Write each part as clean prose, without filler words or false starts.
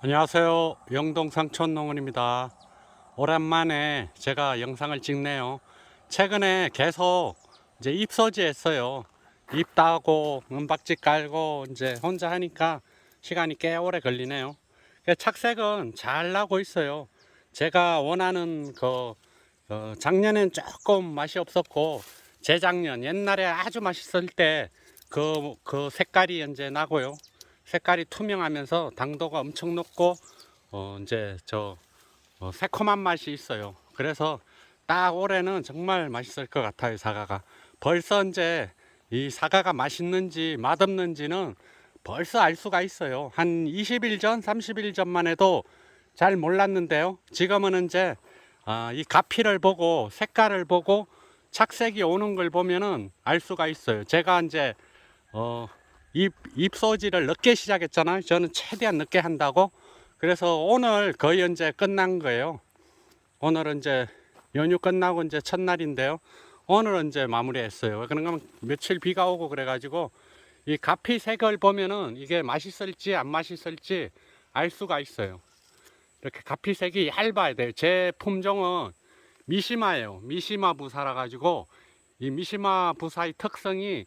안녕하세요. 영동 상촌농원입니다. 오랜만에 제가 영상을 찍네요. 최근에 계속 이제 잎소지 했어요. 잎 따고 은박지 깔고 이제 혼자 하니까 시간이 꽤 오래 걸리네요. 착색은 잘 나고 있어요. 제가 원하는 작년엔 조금 맛이 없었고 재작년 옛날에 아주 맛있을 때 그 색깔이 이제 나고요. 색깔이 투명하면서 당도가 엄청 높고 이제 새콤한 맛이 있어요. 그래서 딱 올해는 정말 맛있을 것 같아요. 사과가 벌써 이제 이 사과가 맛있는지 맛없는지는 벌써 알 수가 있어요. 한 20일 전 30일 전만 해도 잘 몰랐는데요. 지금은 이제 이 가피를 보고 색깔을 보고 착색이 오는 걸 보면은 알 수가 있어요. 제가 이제 잎소지를 늦게 시작했잖아요. 저는 최대한 늦게 한다고. 그래서 오늘 거의 이제 끝난 거예요. 오늘은 이제 연휴 끝나고 이제 첫날인데요. 오늘은 이제 마무리했어요. 그런가 하면 며칠 비가 오고 그래가지고 이 가피 색을 보면은 이게 맛있을지 안 맛있을지 알 수가 있어요. 이렇게 가피 색이 얇아야 돼요. 제 품종은 미시마예요. 미시마 부사라 가지고 이 미시마 부사의 특성이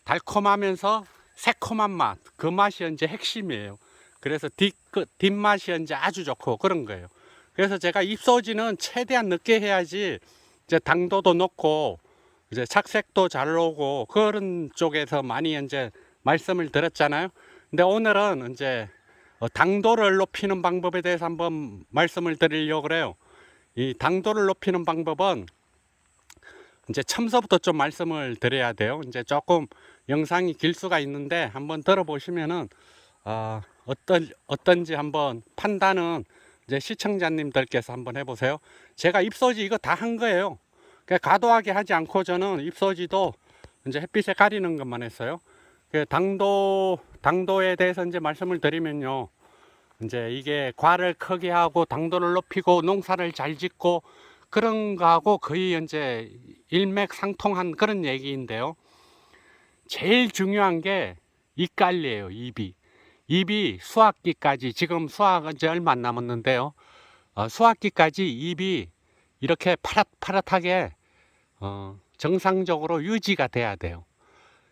달콤하면서 새콤한 맛, 그 맛이 이제 핵심이에요. 그래서 뒷맛이 이제 아주 좋고 그런 거예요. 그래서 제가 잎소지는 최대한 늦게 해야지 이제 당도도 높고 이제 착색도 잘 오고 그런 쪽에서 많이 이제 말씀을 드렸잖아요. 근데 오늘은 이제 당도를 높이는 방법에 대해서 한번 말씀을 드리려고 그래요. 이 당도를 높이는 방법은 이제 첨서부터 좀 말씀을 드려야 돼요. 이제 조금 영상이 길 수가 있는데 한번 들어보시면은 어떤지 한번 판단은 이제 시청자님들께서 한번 해보세요. 제가 잎소지 이거 다 한 거예요. 그러니까 과도하게 하지 않고 저는 잎소지도 이제 햇빛에 가리는 것만 했어요. 당도에 대해서 이제 말씀을 드리면요. 이제 이게 과를 크게 하고 당도를 높이고 농사를 잘 짓고 그런 거하고 거의 이제 일맥상통한 그런 얘기인데요. 제일 중요한 게 잎관리예요. 잎이 수확기까지, 지금 수확은 이제 얼마 안 남았는데요. 수확기까지 잎이 이렇게 파릇파릇하게 정상적으로 유지가 돼야 돼요.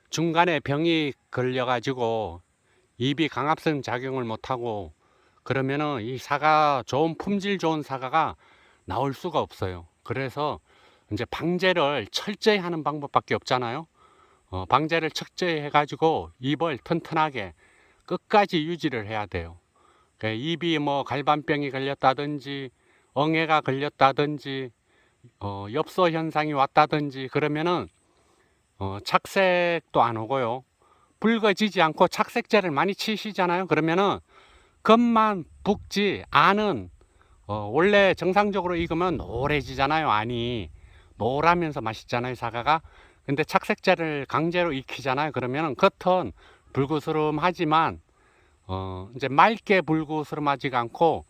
중간에 병이 걸려가지고 잎이 강압성 작용을 못하고 그러면은 이 사과, 좋은 품질 좋은 사과가 나올 수가 없어요. 그래서 이제 방제를 철저히 하는 방법밖에 없잖아요. 방제를 철저히 해가지고 잎을 튼튼하게 끝까지 유지를 해야 돼요. 그러니까 잎이 뭐 갈반병이 걸렸다든지 엉해가 걸렸다든지 엽서 현상이 왔다든지 그러면은 착색도 안 오고요. 붉어지지 않고 착색제를 많이 치시잖아요. 그러면은 겉만 붉지 안은 원래 정상적으로 익으면 노래지잖아요. 안이 노라면서 맛있잖아요. 사과가. 근데 착색제를 강제로 익히잖아요. 그러면 겉은 불구스름하지만 이제 맑게 불구스름하지가 않고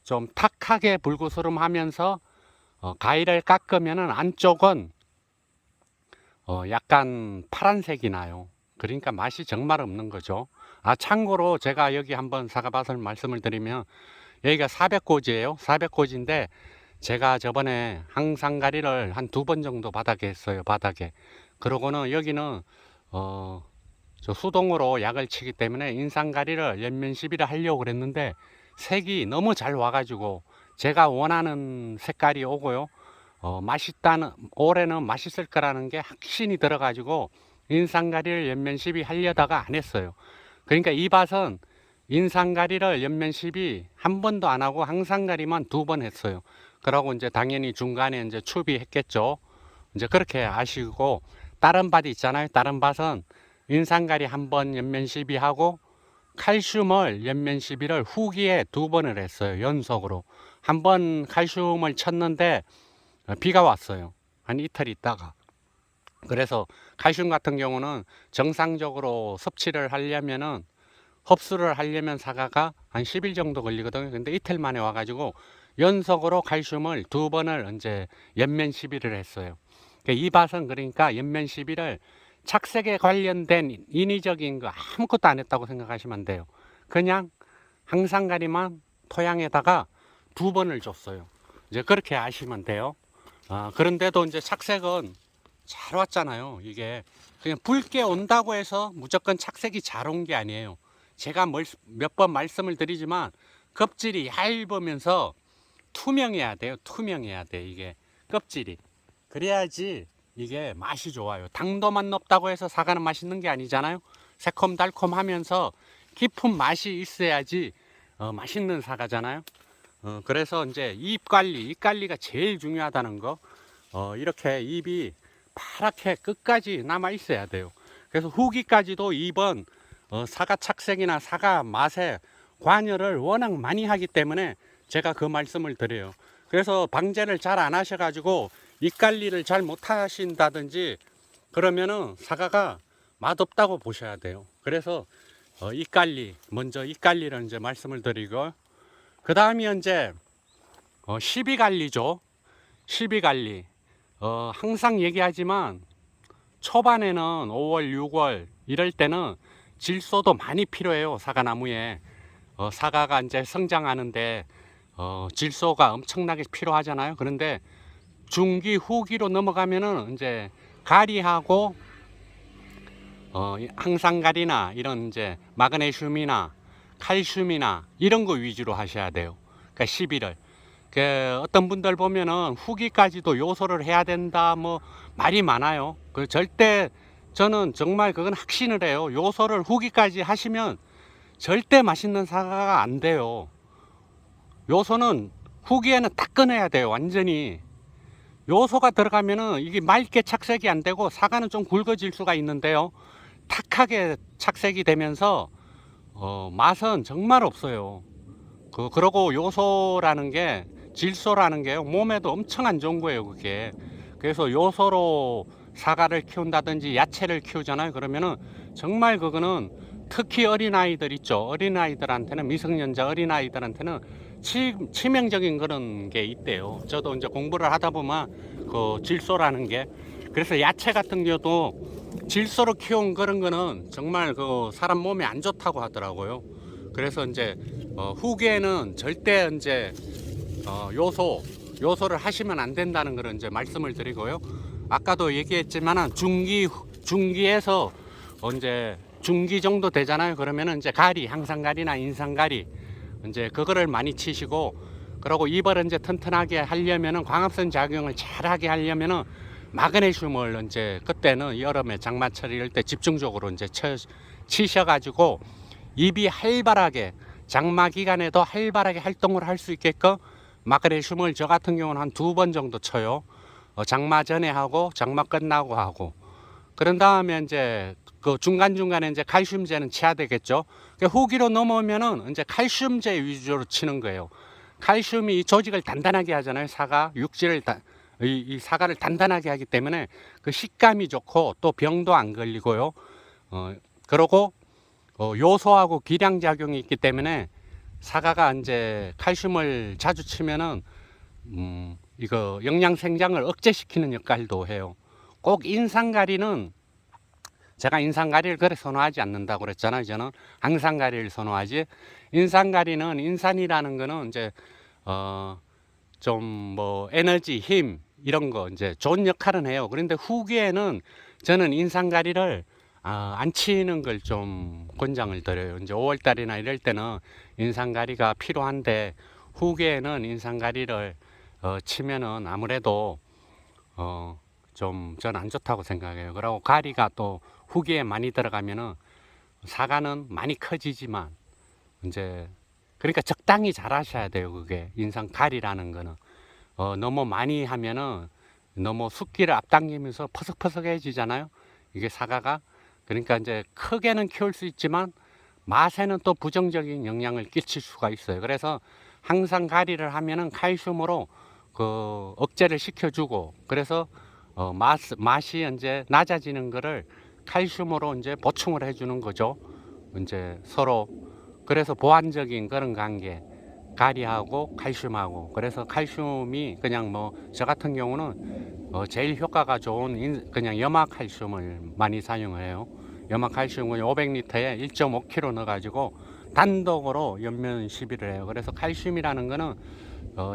좀 탁하게 불구스름하면서 가위를 깎으면은 안쪽은 약간 파란색이 나요. 그러니까 맛이 정말 없는 거죠. 참고로 제가 여기 한번 사과밭을 말씀을 드리면 여기가 400고지예요. 400고지인데 제가 저번에 항상가리를 한 2번 정도 바닥에 했어요. 바닥에. 그러고는 여기는 저 수동으로 약을 치기 때문에 인상가리를 연면시비를 하려고 그랬는데 색이 너무 잘 와가지고 제가 원하는 색깔이 오고요. 올해는 맛있을 거라는 게 확신이 들어가지고 인상가리를 연면시비 하려다가 안 했어요. 그러니까 이 밭은 인상가리를 연면시비 한 번도 안 하고 항상가리만 2번 했어요. 그러고 이제 당연히 중간에 이제 추비했겠죠. 이제 그렇게 아시고 다른 밭 있잖아요. 다른 밭은 인상가리 한 번 연면시비하고 칼슘을 연면시비를 후기에 2번을 했어요. 연속으로. 한 번 칼슘을 쳤는데 비가 왔어요. 한 이틀 있다가. 그래서 칼슘 같은 경우는 정상적으로 섭취를 하려면은 흡수를 하려면 사과가 한 10일 정도 걸리거든요. 근데 이틀 만에 와가지고 연속으로 칼슘을 2번을 이제 연면 시비를 했어요. 이 밭은 그러니까 연면 시비를 착색에 관련된 인위적인 거 아무것도 안 했다고 생각하시면 돼요. 그냥 항산가리만 토양에다가 2번을 줬어요. 이제 그렇게 아시면 돼요. 그런데도 이제 착색은 잘 왔잖아요. 이게 그냥 붉게 온다고 해서 무조건 착색이 잘 온 게 아니에요. 제가 몇 번 말씀을 드리지만 껍질이 얇으면서 투명해야 돼요. 투명해야 돼, 이게 껍질이. 그래야지 이게 맛이 좋아요. 당도만 높다고 해서 사과는 맛있는 게 아니잖아요. 새콤달콤하면서 깊은 맛이 있어야지 맛있는 사과잖아요. 그래서 이제 잎 관리가 제일 중요하다는 거. 이렇게 잎이 파랗게 끝까지 남아 있어야 돼요. 그래서 후기까지도 잎은 사과 착색이나 사과 맛에 관여를 워낙 많이 하기 때문에 제가 그 말씀을 드려요. 그래서 방제를 잘 안 하셔가지고 잎 관리를 잘 못 하신다든지 그러면은 사과가 맛없다고 보셔야 돼요. 그래서 잎 관리, 먼저 잎 관리를 이제 말씀을 드리고, 그 다음이 이제 시비 관리죠. 시비 관리. 항상 얘기하지만 초반에는 5월, 6월 이럴 때는 질소도 많이 필요해요. 사과나무에. 사과가 이제 성장하는데 질소가 엄청나게 필요하잖아요. 그런데 중기, 후기로 넘어가면은 이제 가리하고 항산가리나 이런 이제 마그네슘이나 칼슘이나 이런 거 위주로 하셔야 돼요. 그러니까 시비를. 어떤 분들 보면은 후기까지도 요소를 해야 된다 뭐 말이 많아요. 절대 저는 정말 그건 확신을 해요. 요소를 후기까지 하시면 절대 맛있는 사과가 안 돼요. 요소는 후기에는 딱 꺼내야 돼요. 완전히. 요소가 들어가면은 이게 맑게 착색이 안 되고 사과는 좀 굵어질 수가 있는데요. 탁하게 착색이 되면서 맛은 정말 없어요. 그러고 요소라는 게, 질소라는 게 몸에도 엄청 안 좋은 거예요, 그게. 그래서 요소로 사과를 키운다든지 야채를 키우잖아요. 그러면은 정말 그거는 특히 어린아이들 있죠. 어린아이들한테는, 미성년자 어린아이들한테는 치명적인 그런 게 있대요. 저도 이제 공부를 하다 보면 그 질소라는 게, 그래서 야채 같은 경우도 질소로 키운 그런 거는 정말 그 사람 몸에 안 좋다고 하더라고요. 그래서 이제 후기에는 절대 이제 요소를 하시면 안 된다는 그런 이제 말씀을 드리고요. 아까도 얘기했지만은 중기에서 이제 중기 정도 되잖아요. 그러면은 이제 항산가리나 인산가리 이제 그거를 많이 치시고, 그리고 잎을 이제 튼튼하게 하려면은, 광합성 작용을 잘하게 하려면은 마그네슘을 이제 그때는 여름에 장마철 이럴 때 집중적으로 이제 치셔가지고 잎이 활발하게, 장마 기간에도 활발하게 활동을 할 수 있게끔 마그네슘을 저 같은 경우는 한 2번 정도 쳐요. 장마 전에 하고 장마 끝나고 하고. 그런 다음에 이제 그 중간중간에 이제 칼슘제는 쳐야 되겠죠. 후기로 넘어오면은 이제 칼슘제 위주로 치는 거예요. 칼슘이 이 조직을 단단하게 하잖아요. 사과 육질을 이 사과를 단단하게 하기 때문에 그 식감이 좋고 또 병도 안 걸리고요. 그리고 요소하고 기량 작용이 있기 때문에 사과가 이제 칼슘을 자주 치면은 이거 영양 생장을 억제시키는 역할도 해요. 꼭 인산가리는, 제가 인산가리를 그래 선호하지 않는다고 그랬잖아요. 저는 항산가리를 선호하지. 인산가리는, 인산이라는 거는 이제 좀 뭐 에너지, 힘 이런 거 이제 좋은 역할은 해요. 그런데 후기에는 저는 인산가리를 안 치는 걸 좀 권장을 드려요. 이제 5월달이나 이럴 때는 인산가리가 필요한데 후기에는 인산가리를 치면은 아무래도 좀 저는 안 좋다고 생각해요. 그리고 가리가 또 후기에 많이 들어가면은 사과는 많이 커지지만 이제 그러니까 적당히 잘 하셔야 돼요. 그게 인산가리라는 거는 너무 많이 하면은 너무 숫기를 앞당기면서 퍼석퍼석해지잖아요. 이게 사과가. 그러니까 이제 크게는 키울 수 있지만 맛에는 또 부정적인 영향을 끼칠 수가 있어요. 그래서 항상 가리를 하면은 칼슘으로 그 억제를 시켜주고, 그래서 맛이 이제 낮아지는 거를 칼슘으로 이제 보충을 해주는 거죠. 이제 서로. 그래서 보완적인 그런 관계, 가리하고 칼슘하고. 그래서 칼슘이 그냥 뭐 저 같은 경우는 제일 효과가 좋은 그냥 염화칼슘을 많이 사용을 해요. 염화칼슘을 500리터에 1.5kg 넣어가지고 단독으로 옆면 시비를 해요. 그래서 칼슘이라는 거는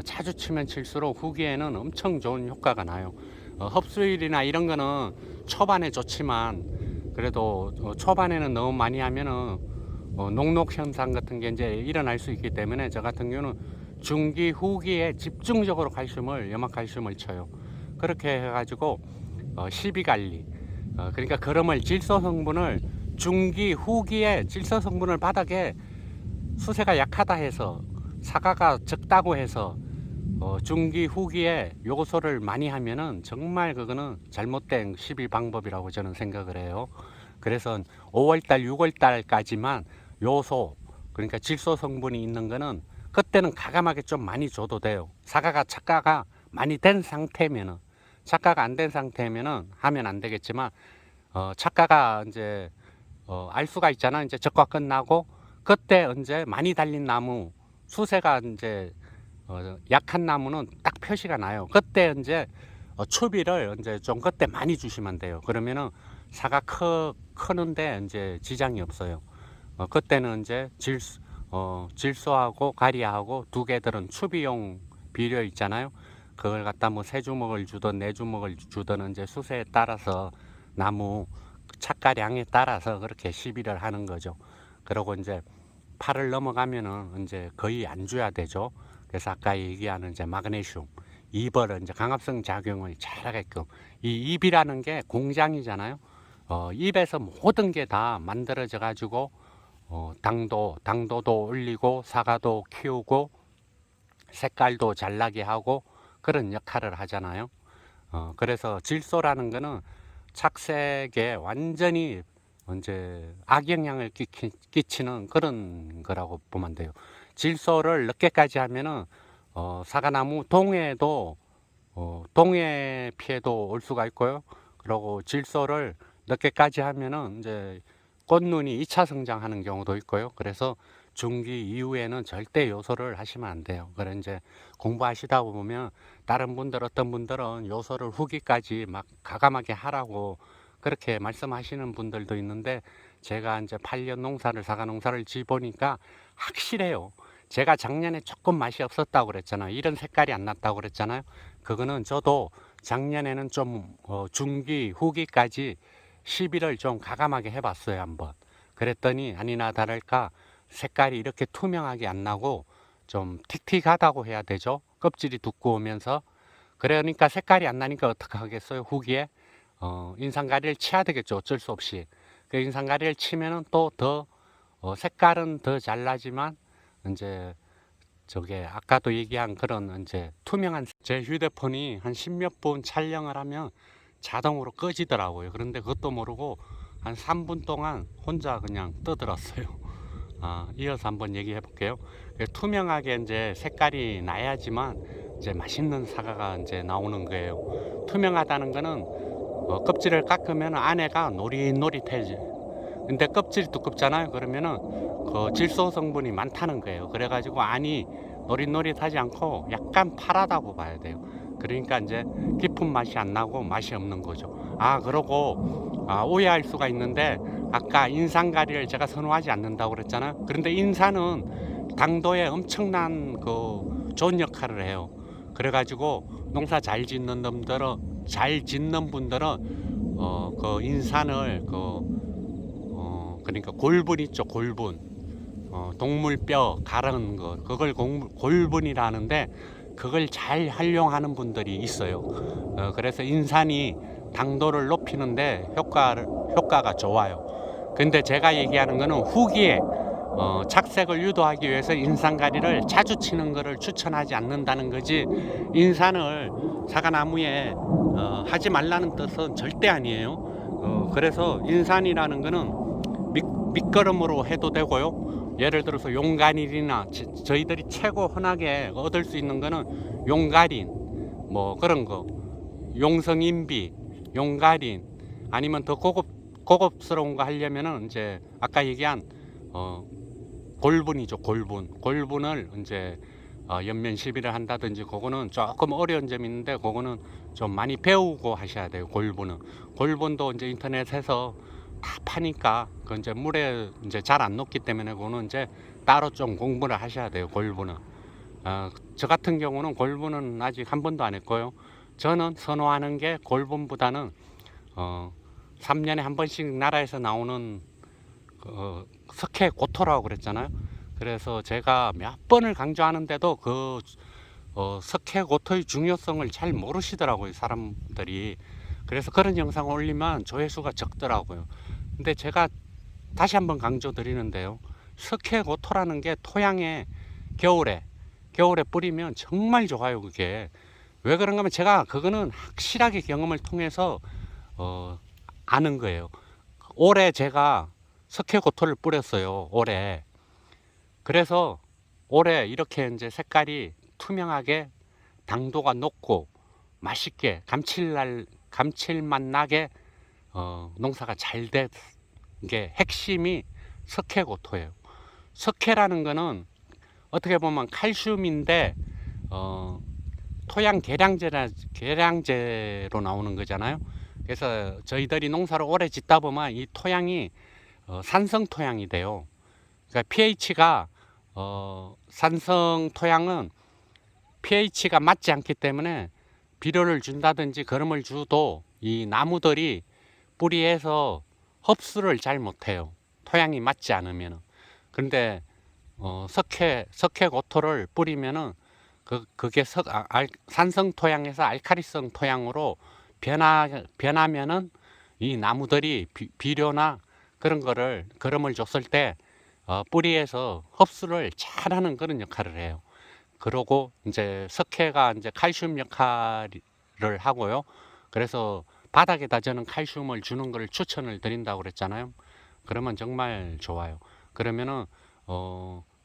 자주 치면 칠수록 후기에는 엄청 좋은 효과가 나요. 흡수율이나 이런 거는 초반에 좋지만 그래도 초반에는 너무 많이 하면은 녹록 현상 같은 게 이제 일어날 수 있기 때문에 저 같은 경우는 중기 후기에 집중적으로 칼슘을 염화칼슘을 쳐요. 그렇게 해가지고 시비 관리, 그러니까 그러면 질소 성분을 중기 후기에 질소 성분을 바닥에 수세가 약하다 해서 사과가 적다고 해서 중기 후기에 요소를 많이 하면은 정말 그거는 잘못된 시비 방법이라고 저는 생각을 해요. 그래서 5월달 6월달까지만 요소, 그러니까 질소 성분이 있는 거는 그때는 가감하게 좀 많이 줘도 돼요. 사과가 착과가 많이 된 상태면은, 착과가 안 된 상태면은 하면 안 되겠지만 착과가 이제 알 수가 있잖아. 이제 적과 끝나고 그때 이제 많이 달린 나무, 수세가 이제 약한 나무는 딱 표시가 나요. 그때 이제 추비를 이제 좀 그때 많이 주시면 돼요. 그러면은 사과 크는데 이제 지장이 없어요. 그때는 이제 질소하고 가리하고 두 개들은 추비용 비료 있잖아요. 그걸 갖다 뭐 세 주먹을 주든 네 주먹을 주든 이제 수세에 따라서 나무 착가량에 따라서 그렇게 시비를 하는 거죠. 그리고 이제 8을 넘어가면은 이제 거의 안 줘야 되죠. 그래서 아까 얘기하는 이제 마그네슘, 잎을 이제 강압성 작용을 잘하게끔, 이 잎이라는 게 공장이잖아요. 잎에서 모든 게 다 만들어져 가지고 당도도 올리고 사과도 키우고 색깔도 잘 나게 하고 그런 역할을 하잖아요. 그래서 질소라는 거는 착색에 완전히 이제 악영향을 끼치는 그런 거라고 보면 돼요. 질소를 늦게까지 하면은 사과나무 동해도 동해 피해도 올 수가 있고요. 그리고 질소를 늦게까지 하면은 이제 꽃눈이 2차 성장하는 경우도 있고요. 그래서 중기 이후에는 절대 요소를 하시면 안 돼요. 그래 이제 공부하시다 보면 다른 분들 어떤 분들은 요소를 후기까지 막 가감하게 하라고 그렇게 말씀하시는 분들도 있는데 제가 이제 8년 농사를 사과 농사를 지보니까 확실해요. 제가 작년에 조금 맛이 없었다고 그랬잖아요. 이런 색깔이 안 났다고 그랬잖아요. 그거는 저도 작년에는 좀 중기 후기까지 시비를 좀 가감하게 해봤어요 한번. 그랬더니 아니나 다를까 색깔이 이렇게 투명하게 안 나고 좀 틱틱하다고 해야 되죠. 껍질이 두꺼우면서. 그러니까 색깔이 안 나니까 어떻게 하겠어요. 후기에 인상가리를 치야 되겠죠. 어쩔 수 없이. 그 인상가리를 치면은 또 더 색깔은 더 잘 나지만 이제 저게 아까도 얘기한 그런 이제 투명한 제 휴대폰이 한 10몇 분 촬영을 하면 자동으로 꺼지더라고요. 그런데 그것도 모르고 한 3분 동안 혼자 그냥 떠들었어요. 이어서 한번 얘기해 볼게요. 투명하게 이제 색깔이 나야지만 이제 맛있는 사과가 이제 나오는 거예요. 투명하다는 거는 껍질을 깎으면 안에가 노릿노릿해지. 근데 껍질이 두껍잖아요. 그러면은 그 질소 성분이 많다는 거예요. 그래가지고 안이 노릿노릿하지 않고 약간 파랗다고 봐야 돼요. 그러니까 이제 깊은 맛이 안 나고 맛이 없는 거죠. 그러고 오해할 수가 있는데 아까 인산가리를 제가 선호하지 않는다고 그랬잖아요. 그런데 인산은 당도에 엄청난 그 좋은 역할을 해요. 그래가지고 농사 잘 짓는 분들은 그 인산을 그러니까 골분 있죠. 골분, 동물뼈 가른 거 그걸 골분이라는데 그걸 잘 활용하는 분들이 있어요. 그래서 인산이 당도를 높이는데 효과가 좋아요. 근데 제가 얘기하는 거는 후기에 착색을 유도하기 위해서 인산가리를 자주 치는 것을 추천하지 않는다는 거지, 인산을 사과나무에 하지 말라는 뜻은 절대 아니에요. 그래서 인산이라는 거는 밑거름으로 해도 되고요. 예를 들어서 용가린이나 저희들이 최고 흔하게 얻을 수 있는 거는 용가린, 뭐 그런 거, 용성인비, 용가린, 아니면 더 고급스러운 거 하려면은 이제 아까 얘기한 골분이죠. 골분을 이제 옆면 시비를 한다든지, 그거는 조금 어려운 점이 있는데 그거는 좀 많이 배우고 하셔야 돼요. 골분도 이제 인터넷에서 다 파니까 그 이제 물에 이제 잘 안 녹기 때문에 그거는 이제 따로 좀 공부를 하셔야 돼요. 골부는. 저 같은 경우는 골부는 아직 한 번도 안 했고요. 저는 선호하는 게 골분보다는 3년에 한 번씩 나라에서 나오는 석회 고토라고 그랬잖아요. 그래서 제가 몇 번을 강조하는데도 석회 고토의 중요성을 잘 모르시더라고요, 사람들이. 그래서 그런 영상을 올리면 조회수가 적더라고요. 근데 제가 다시 한번 강조 드리는데요, 석회 고토라는 게 토양에 겨울에 뿌리면 정말 좋아요. 그게 왜 그런가 하면 제가 그거는 확실하게 경험을 통해서 아는 거예요. 올해 제가 석회고토를 뿌렸어요. 올해. 그래서 올해 이렇게 이제 색깔이 투명하게 당도가 높고 맛있게 감칠맛 나게 농사가 잘 된 게 핵심이 석회고토예요. 석회라는 거는 어떻게 보면 칼슘인데 토양 계량제로 나오는 거잖아요. 그래서 저희들이 농사를 오래 짓다 보면 이 토양이 산성 토양이 돼요. 그러니까 pH가 산성 토양은 pH가 맞지 않기 때문에 비료를 준다든지 거름을 줘도 이 나무들이 뿌리에서 흡수를 잘 못해요. 토양이 맞지 않으면. 그런데 석회고토를 뿌리면은 그게 산성 토양에서 알카리성 토양으로 변하면은 이 나무들이 비료나 그런 거를 거름을 줬을 때 뿌리에서 흡수를 잘하는 그런 역할을 해요. 그러고 이제 석회가 이제 칼슘 역할을 하고요. 그래서 바닥에다 저는 칼슘을 주는 걸 추천을 드린다고 그랬잖아요. 그러면 정말 좋아요. 그러면은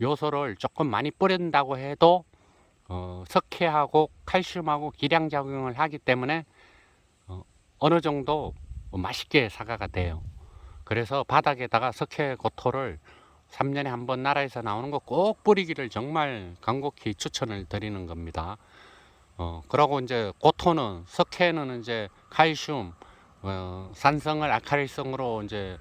요소를 조금 많이 뿌린다고 해도 석회하고 칼슘하고 기량작용을 하기 때문에 어느 정도 맛있게 사과가 돼요. 그래서 바닥에다가 석회고토를 3년에 한 번 나라에서 나오는 거 꼭 뿌리기를 정말 간곡히 추천을 드리는 겁니다. 그러고 이제 고토는, 석회는 이제 칼슘, 산성을 알칼리성으로 이제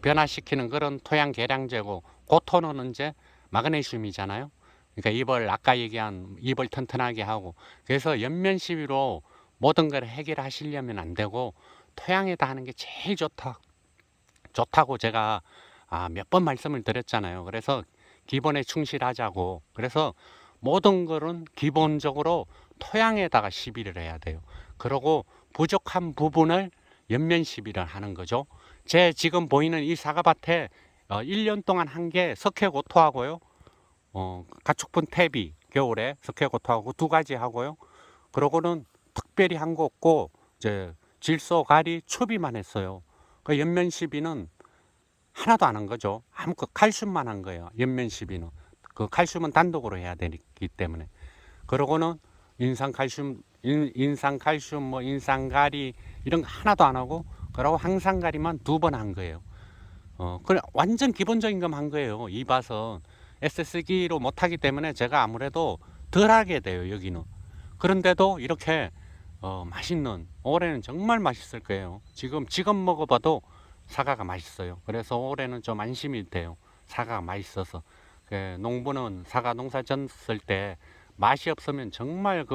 변화시키는 그런 토양 계량제고, 고토는 이제 마그네슘이잖아요. 그러니까 아까 얘기한 잎을 튼튼하게 하고, 그래서 연면 시비로 모든 걸 해결하시려면 안 되고 토양에다 하는 게 제일 좋다고 제가 몇 번 말씀을 드렸잖아요. 그래서 기본에 충실하자고. 그래서 모든 것은 기본적으로 토양에다가 시비를 해야 돼요. 그리고 부족한 부분을 연면 시비를 하는 거죠. 제 지금 보이는 이 사과밭에 1년 동안 한 게 석회고토하고요, 가축분 퇴비 겨울에 석회고토하고 두 가지 하고요. 그러고는 특별히 한 거 없고 이제 질소, 가리, 추비만 했어요. 그 연면 시비는 하나도 안 한 거죠. 아무것도 칼슘만 한 거예요. 연면 시비는. 그 칼슘은 단독으로 해야 되기 때문에. 그러고는 인산칼슘, 뭐 인산가리 이런 거 하나도 안 하고, 그러고 항산가리만 2번 한 거예요. 그래 완전 기본적인 것만 한 거예요. 이 밭은 SS기로 못하기 때문에 제가 아무래도 덜 하게 돼요, 여기는. 그런데도 이렇게 맛있는, 올해는 정말 맛있을 거예요. 지금 먹어봐도 사과가 맛있어요. 그래서 올해는 좀 안심이 돼요. 사과가 맛있어서. 농부는 사과 농사 졌을 때 맛이 없으면 정말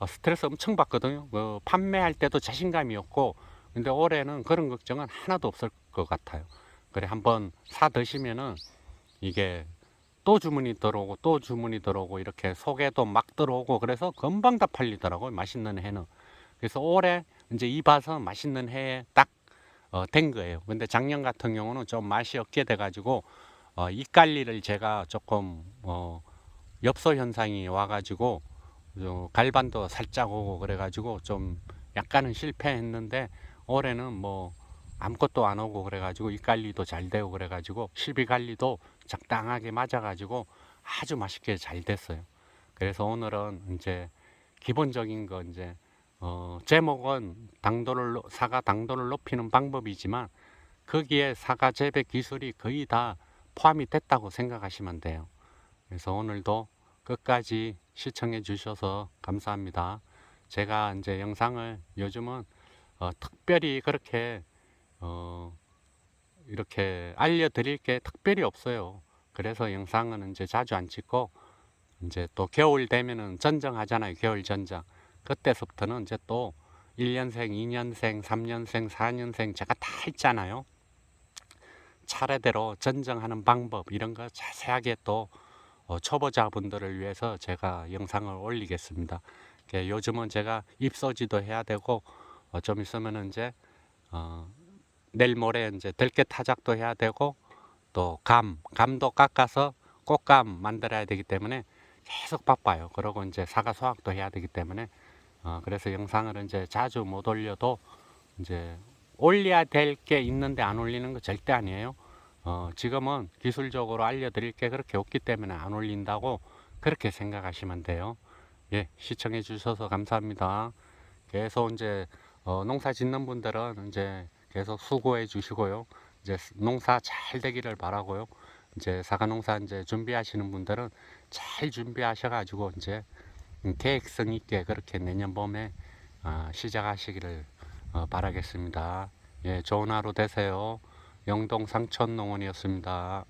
스트레스 엄청 받거든요. 판매할 때도 자신감이 없고. 근데 올해는 그런 걱정은 하나도 없을 것 같아요. 그래 한번 사 드시면은 이게 또 주문이 들어오고 또 주문이 들어오고 이렇게 소개도 막 들어오고, 그래서 금방 다 팔리더라고요, 맛있는 해는. 그래서 올해 이제 이 밭은 맛있는 해에 딱 된 거예요. 근데 작년 같은 경우는 좀 맛이 없게 돼 가지고 잎관리를 제가 조금 엽서 현상이 와 가지고 갈반도 살짝 오고 그래 가지고 좀 약간은 실패했는데, 올해는 뭐 아무것도 안 오고 그래 가지고 잎관리도 잘 되고 그래 가지고 실비관리도 적당하게 맞아 가지고 아주 맛있게 잘 됐어요. 그래서 오늘은 이제 기본적인 거 이제 제목은 사과 당도를 높이는 방법이지만 거기에 사과 재배 기술이 거의 다 포함이 됐다고 생각하시면 돼요. 그래서 오늘도 끝까지 시청해 주셔서 감사합니다. 제가 이제 영상을 요즘은 특별히 그렇게 이렇게 알려드릴 게 특별히 없어요. 그래서 영상은 이제 자주 안 찍고, 이제 또 겨울 되면은 전정하잖아요. 겨울 전정. 그때서부터는 이제 또 1년생, 2년생, 3년생, 4년생 제가 다 있잖아요. 차례대로 전정하는 방법 이런 거 자세하게 또 초보자분들을 위해서 제가 영상을 올리겠습니다. 요즘은 제가 잎소지도 해야 되고 좀 있으면 이제 내일 모레 이제 들깨 타작도 해야 되고 또 감도 깎아서 꽃감 만들어야 되기 때문에 계속 바빠요. 그러고 이제 사과 수확도 해야 되기 때문에 그래서 영상을 이제 자주 못 올려도 이제 올려야 될 게 있는데 안 올리는 거 절대 아니에요. 지금은 기술적으로 알려드릴 게 그렇게 없기 때문에 안 올린다고 그렇게 생각하시면 돼요. 예, 시청해 주셔서 감사합니다. 계속 이제 농사 짓는 분들은 이제 계속 수고해 주시고요. 이제 농사 잘 되기를 바라고요. 이제 사과 농사 이제 준비하시는 분들은 잘 준비하셔가지고 이제 계획성 있게 그렇게 내년 봄에 시작하시기를 바라겠습니다. 예, 좋은 하루 되세요. 영동 상천농원이었습니다.